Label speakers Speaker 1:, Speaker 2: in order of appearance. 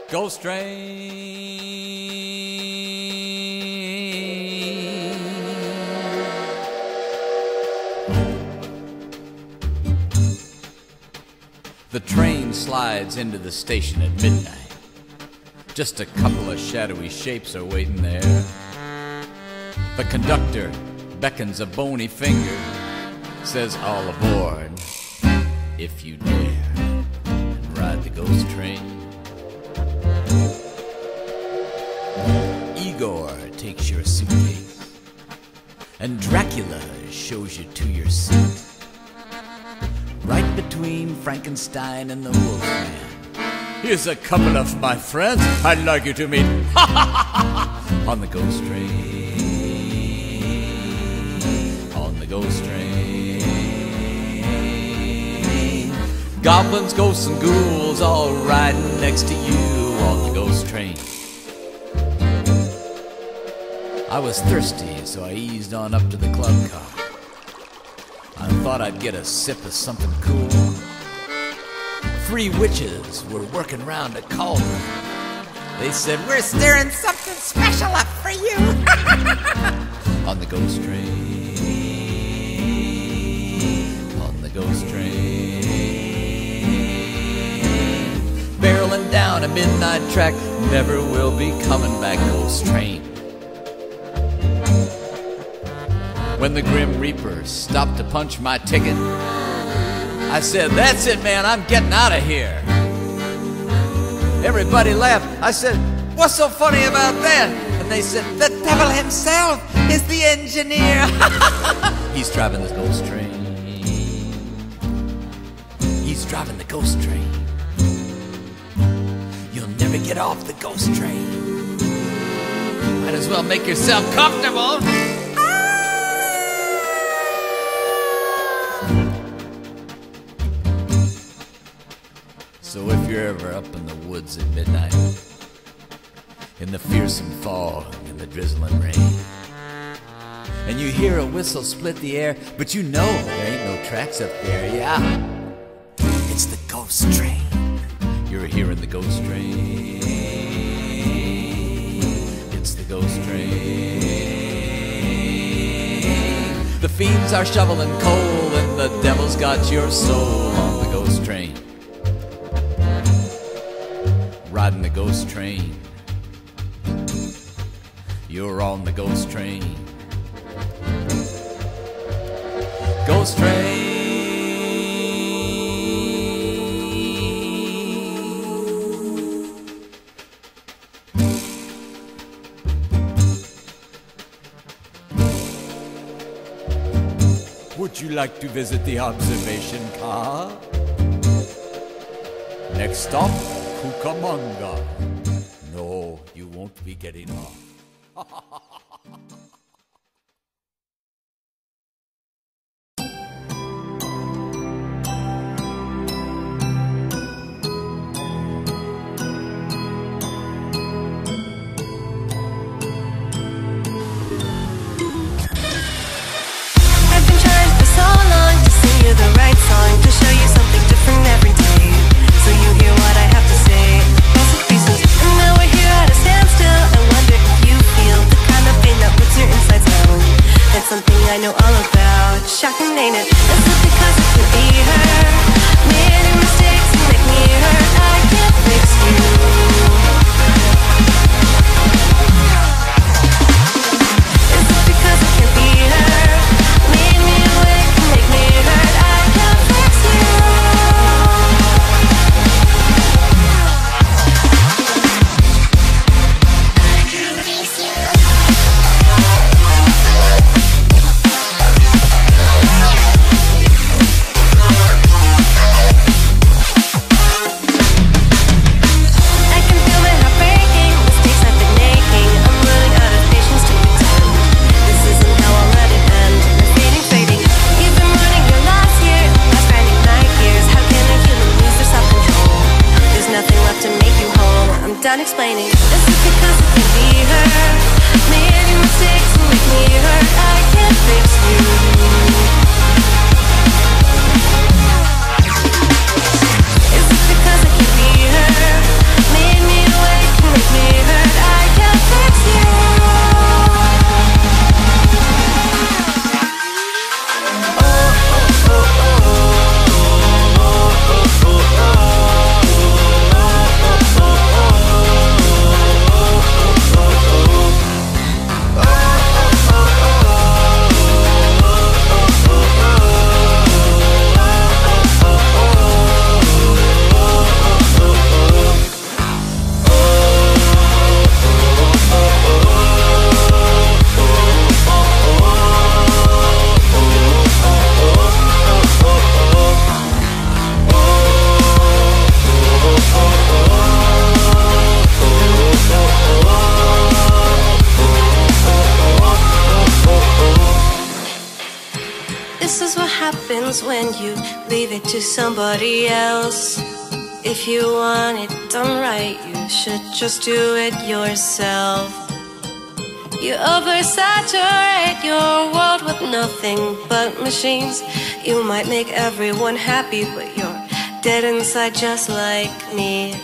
Speaker 1: Ghost Train. The train slides into the station at midnight. Just a couple of shadowy shapes are waiting there. The conductor beckons a bony finger, says all aboard if you dare, and ride the ghost train. Igor takes your suitcase, and Dracula shows you to your seat, right between Frankenstein and the Wolfman. Here's a couple of my friends I'd like you to meet on the ghost train, on the ghost train. Goblins, ghosts, and ghouls all riding next to you on the ghost train. I was thirsty, so I eased on up to the club car. I thought I'd get a sip of something cool. 3 witches were working round a cauldron. They said, "We're stirring something special up for you." On the ghost train, on the ghost train. Barreling down a midnight track, never will be coming back, ghost train. When the Grim Reaper stopped to punch my ticket, I said, "That's it, man, I'm getting out of here." Everybody laughed. I said, "What's so funny about that?" And they said, "The devil himself is the engineer." He's driving the ghost train. He's driving the ghost train. You'll never get off the ghost train. Might as well make yourself comfortable. So if you're ever up in the woods at midnight, in the fearsome fog and the drizzling rain, and you hear a whistle split the air, but you know there ain't no tracks up there, yeah, it's the ghost train. You're hearing the ghost train. It's the ghost train. The fiends are shoveling coal, and the devil's got your soul on the ghost train. Riding the ghost train. You're on the ghost train. Ghost train. Would you like to visit the observation car? Next stop, Cucamonga. No, you won't be getting off.
Speaker 2: The right song to show you something different every day, so you hear what I have to say. Basic reasons, and now we're here at a standstill. I wonder if you feel the kind of pain that puts your insides out. It's something I know all about. Shocking, ain't it? Is it because it could be her? Many mistakes to make me hurt. I can't fix you. Is it because it can't be her? Made me awake and make me hurt. I can't fix you. I can feel my heart breaking, mistakes I've been making. I'm running out of patience to pretend. This isn't how I'll let it end. We're fading. You've been running your last year, last grinding night years. How can a human lose their self-control? There's nothing left to make you whole. I'm done explaining. Is it because it can be her? Many mistakes to make me hurt. I can't fix you. Is it because it can be her? Made me awake. feels when you leave it to somebody else. If you want it done right, you should just do it yourself. You oversaturate your world with nothing but machines. You might make everyone happy, but you're dead inside just like me.